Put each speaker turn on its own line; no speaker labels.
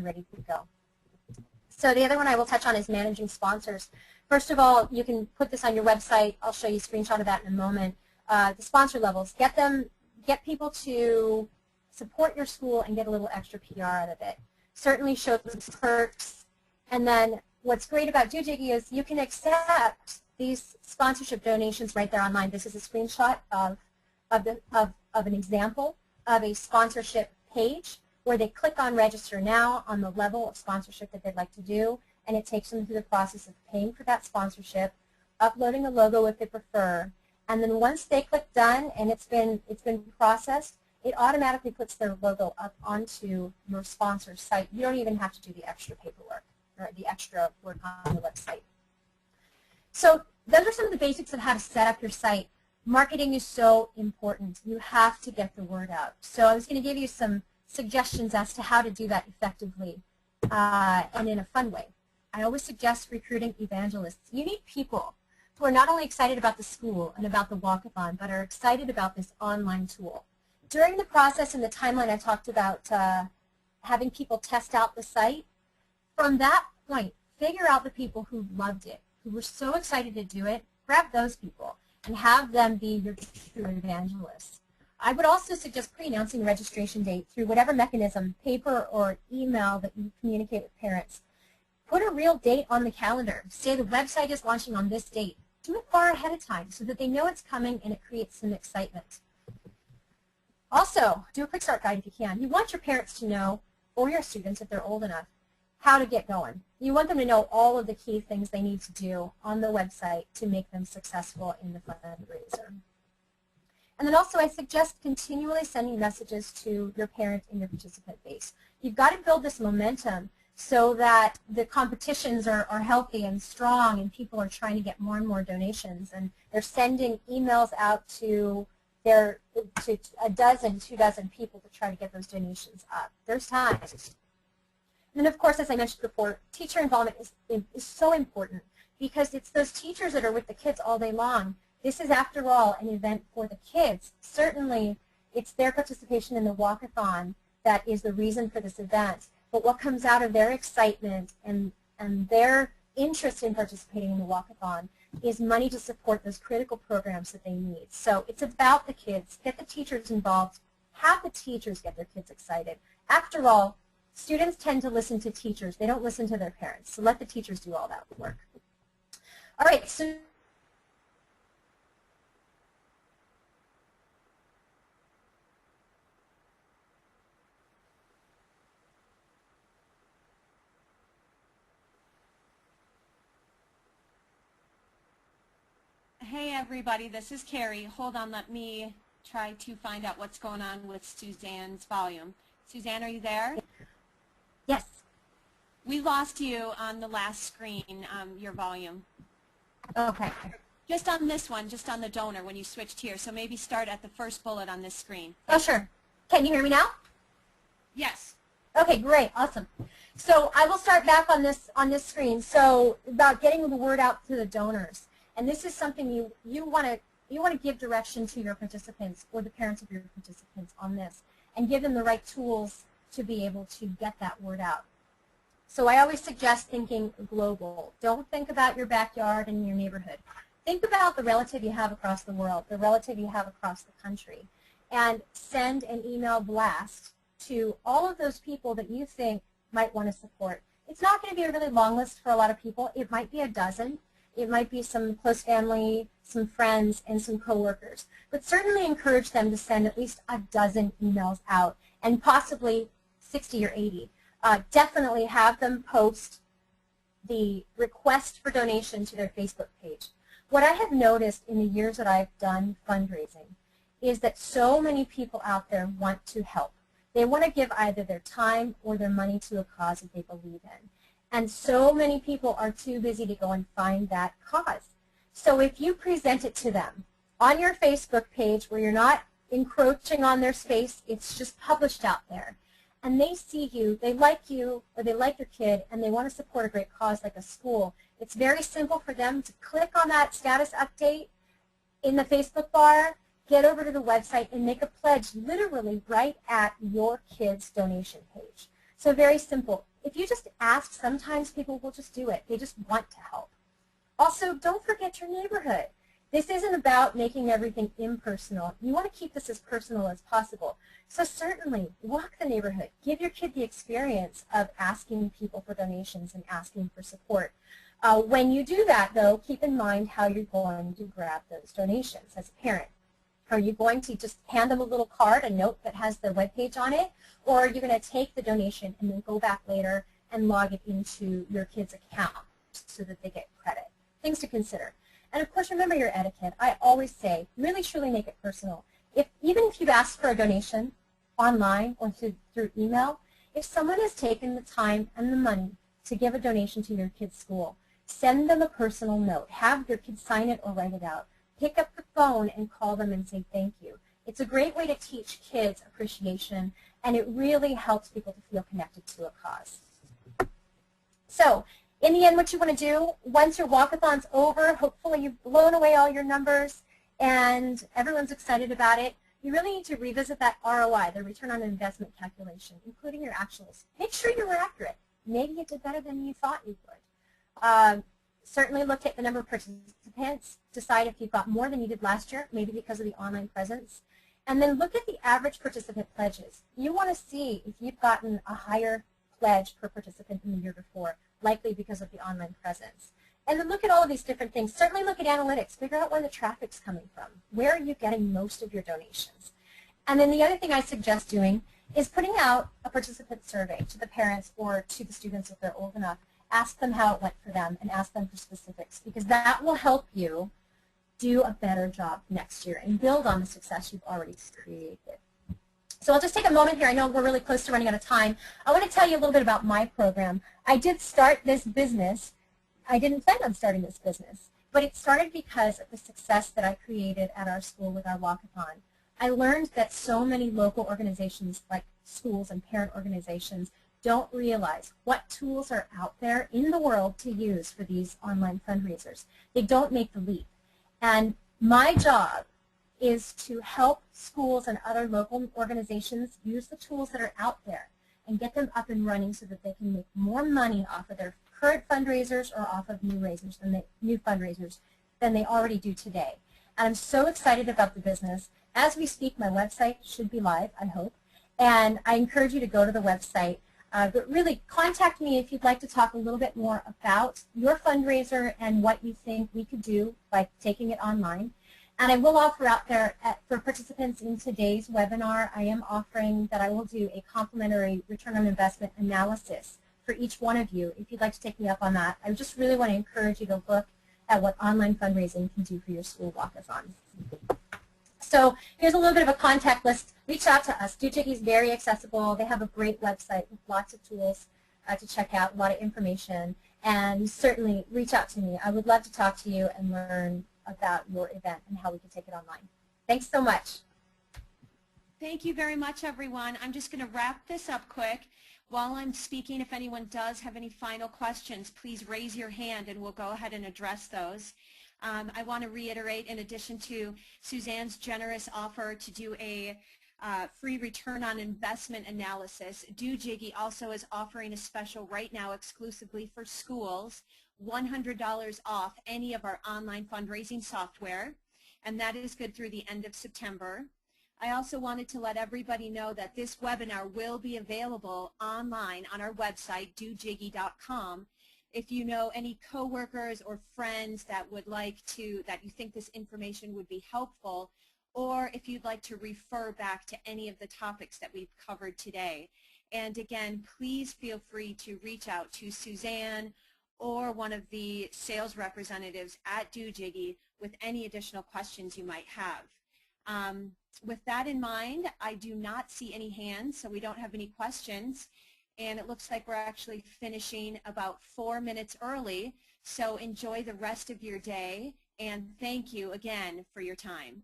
ready to go. So the other one I will touch on is managing sponsors. First of all, you can put this on your website. I'll show you a screenshot of that in a moment. The sponsor levels, get people to support your school and get a little extra PR out of it. Certainly show them perks. And then what's great about Dojiggy is you can accept these sponsorship donations right there online. This is a screenshot of an example of a sponsorship page where they click on register now on the level of sponsorship that they'd like to do, and it takes them through the process of paying for that sponsorship, uploading a logo if they prefer, and then once they click done and it's been processed, it automatically puts their logo up onto your sponsor's site. You don't even have to do the extra paperwork or the extra work on the website. So those are some of the basics of how to set up your site. Marketing is so important. You have to get the word out. So I was going to give you some suggestions as to how to do that effectively and in a fun way. I always suggest recruiting evangelists. You need people who are not only excited about the school and about the walkathon, but are excited about this online tool. During the process and the timeline I talked about having people test out the site, from that point, figure out the people who loved it, who were so excited to do it, grab those people and have them be your true evangelists. I would also suggest pre-announcing registration date through whatever mechanism, paper or email, that you communicate with parents. Put a real date on the calendar. Say the website is launching on this date. Do it far ahead of time so that they know it's coming and it creates some excitement. Also, do a quick start guide if you can. You want your parents to know, or your students if they're old enough, how to get going. You want them to know all of the key things they need to do on the website to make them successful in the fundraiser. And then also I suggest continually sending messages to your parent and your participant base. You've got to build this momentum so that the competitions are healthy and strong and people are trying to get more and more donations, and they're sending emails out to a dozen, 2 dozen people to try to get those donations up. There's time. And then of course, as I mentioned before, teacher involvement is so important because it's those teachers that are with the kids all day long. This is, after all, an event for the kids. Certainly, it's their participation in the walkathon that is the reason for this event. But what comes out of their excitement and their interest in participating in the walkathon is money to support those critical programs that they need. So it's about the kids. Get the teachers involved. Have the teachers get their kids excited. After all, students tend to listen to teachers. They don't listen to their parents. So let the teachers do all that work. All right. So
hey everybody, this is Carrie. Hold on, let me try to find out what's going on with Suzanne's volume. Suzanne, are you there?
yes.
We lost you on the last screen, your volume.
Okay.
Just on this one, just on the donor when you switched here. So maybe start at the first bullet on this screen.
Oh, sure. Can you hear me now?
Yes.
Okay, great, awesome. So I will start back on this screen. So about getting the word out to the donors. And this is something you want to give direction to your participants or the parents of your participants on this, and give them the right tools to be able to get that word out. So I always suggest thinking global. Don't think about your backyard and your neighborhood. Think about the relative you have across the world, the relative you have across the country, and send an email blast to all of those people that you think might want to support. It's not going to be a really long list for a lot of people. It might be a dozen. It might be some close family, some friends, and some coworkers. But certainly encourage them to send at least a dozen emails out, and possibly 60 or 80. Definitely have them post the request for donation to their Facebook page. What I have noticed in the years that I've done fundraising is that so many people out there want to help. They want to give either their time or their money to a cause that they believe in. And so many people are too busy to go and find that cause. So if you present it to them on your Facebook page where you're not encroaching on their space, it's just published out there, and they see you, or they like your kid, and they want to support a great cause like a school, it's very simple for them to click on that status update in the Facebook bar, get over to the website, and make a pledge literally right at your kid's donation page. So very simple. If you just ask, sometimes people will just do it. They just want to help. Also, don't forget your neighborhood. This isn't about making everything impersonal. You want to keep this as personal as possible. So certainly, walk the neighborhood. Give your kid the experience of asking people for donations and asking for support. When you do that, though, keep in mind how you're going to grab those donations as a parent. Are you going to just hand them a little card, a note that has their webpage on it, or are you going to take the donation and then go back later and log it into your kid's account so that they get credit? Things to consider. And of course, remember your etiquette. I always say, really truly make it personal. Even if you've asked for a donation online or through email, if someone has taken the time and the money to give a donation to your kid's school, send them a personal note. Have your kids sign it or write it out. Pick up the phone and call them and say thank you. It's a great way to teach kids appreciation, and it really helps people to feel connected to a cause. So, in the end, what you want to do, once your walk-a-thon's over, hopefully you've blown away all your numbers and everyone's excited about it, you really need to revisit that ROI, the return on investment calculation, including your actuals. Make sure you were accurate. Maybe you did better than you thought you would. Certainly look at the number of participants, decide if you've got more than you did last year, maybe because of the online presence, and then look at the average participant pledges. You want to see if you've gotten a higher pledge per participant than the year before, likely because of the online presence. And then look at all of these different things. Certainly look at analytics. Figure out where the traffic's coming from. Where are you getting most of your donations? And then the other thing I suggest doing is putting out a participant survey to the parents or to the students if they're old enough. Ask them how it went for them and ask them for specifics, because that will help you do a better job next year and build on the success you've already created. So I'll just take a moment here. I know we're really close to running out of time. I want to tell you a little bit about my program. I did start this business. I didn't plan on starting this business, but it started because of the success that I created at our school with our walk-a-thon. I learned that so many local organizations like schools and parent organizations don't realize what tools are out there in the world to use for these online fundraisers. They don't make the leap. And my job is to help schools and other local organizations use the tools that are out there and get them up and running so that they can make more money off of their current fundraisers or off of new fundraisers than they already do today. And I'm so excited about the business. As we speak, my website should be live, I hope. And I encourage you to go to the website. But really, contact me if you'd like to talk a little bit more about your fundraiser and what you think we could do by taking it online. And I will offer out there for participants in today's webinar, I am offering that I will do a complimentary return on investment analysis for each one of you if you'd like to take me up on that. I just really want to encourage you to look at what online fundraising can do for your school walk-a-thon. So here's a little bit of a contact list. Reach out to us. DoJiggy is very accessible. They have a great website with lots of tools to check out, a lot of information. And certainly reach out to me. I would love to talk to you and learn about your event and how we can take it online. Thanks so much.
Thank you very much, everyone. I'm just going to wrap this up quick. While I'm speaking, if anyone does have any final questions, please raise your hand and we'll go ahead and address those. I want to reiterate, in addition to Suzanne's generous offer to do a free return on investment analysis, DoJiggy also is offering a special right now exclusively for schools, $100 off any of our online fundraising software, and that is good through the end of September. I also wanted to let everybody know that this webinar will be available online on our website, dojiggy.com. If you know any coworkers or friends that would like to, that you think this information would be helpful, or if you'd like to refer back to any of the topics that we've covered today. And again, please feel free to reach out to Suzanne or one of the sales representatives at DoJiggy with any additional questions you might have. With that in mind, I do not see any hands, so we don't have any questions. And it looks like we're actually finishing about 4 minutes early. So enjoy the rest of your day, and thank you again for your time.